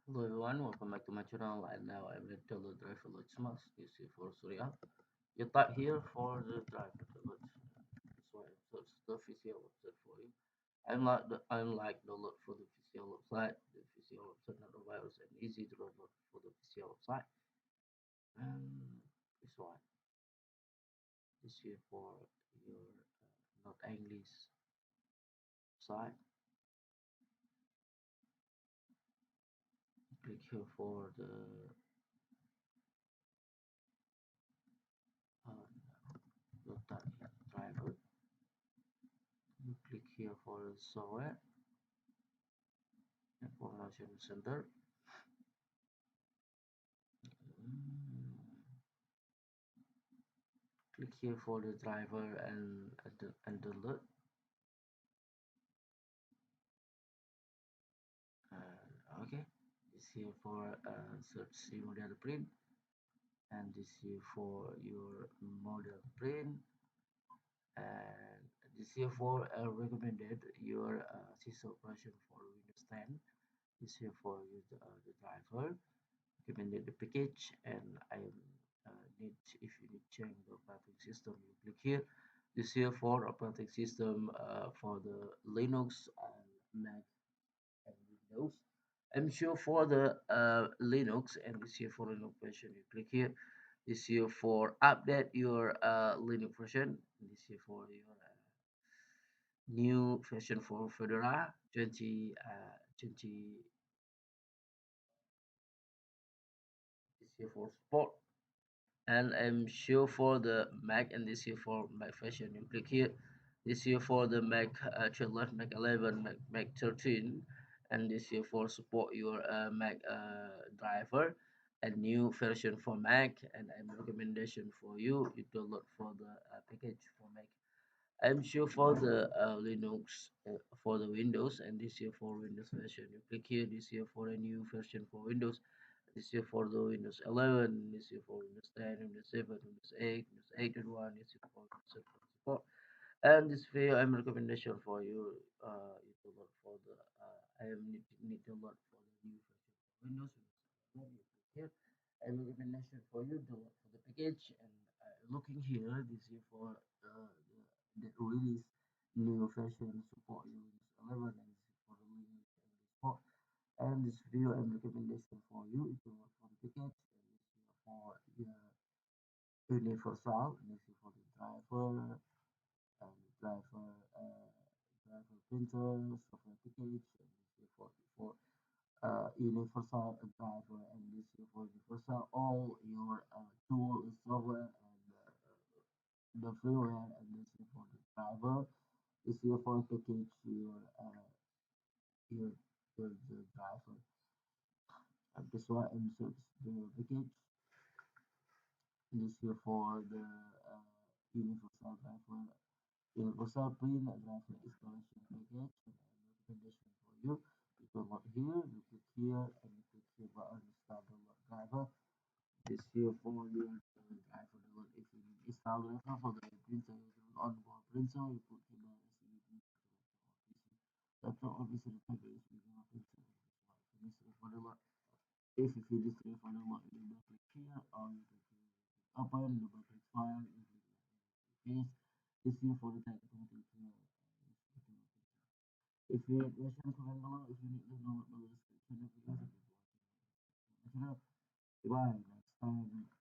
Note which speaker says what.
Speaker 1: Hello everyone, welcome back to my channel and now I'm going to tell the driver Lexmark C6160. You type here for the driver that's why I search the official website for you. I'm like download for the official website. The official website not a virus and easy to download for the official website. And this one is here for your not English site. Click here for the not that driver. You click here for the software information center. Click here for the driver and download. Okay, this here for search the model print, and this here for your model print, and this here for recommended your system operation for Windows 10. This here for the driver recommended the package, and I need if you need change the operating system, you click here. This here for operating system for the Linux and Mac and Windows. I'm sure for the Linux and this here for Linux version, you click here. This here for update your Linux version. This here for your new version for Fedora 2020. This here for support. And I'm sure for the Mac and this here for Mac version, you click here. This here for the Mac 12, Mac 11, Mac 13, and this here for support your Mac driver and new version for Mac. And I'm recommendation for you. You download for the package for Mac. I'm sure for the Linux for the Windows and this here for Windows version. You click here. This here for a new version for Windows. This year for the Windows 11, this year for Windows 10, Windows 7, Windows 8, Windows 8.1, this year for Windows 7 support. And this video I'm recommendation for you. You to look for the I am need to look for the new version for Windows. Windows 11, you click here. I'm recommendation for you to look for the package and looking here. This year for the release new version support Windows 11 and this is for the Linux and the support. And this video and recommendation for you is to work for the tickets and this is for universal and this is for the driver and driver driver printer software tickets and this is for universal driver and this is for universal all your tool software and the freeware and this is for the driver. This is for package your the driver. And this one inserts the package. This here for the universal driver, universal print driver installation package. And recommendation for you. You download here, you click here, and you click here button install download driver. This here for your driver download. If you need install driver for the printer, you do on board printer, you put here USB. Laptop obviously the package is not printer. This is for the lot. If you finish the for the lot, you double click here or you click here. Open double click file, you click this. This here for the technical detail. If you need version comment below, if you need to know the description of the video, goodbye next time.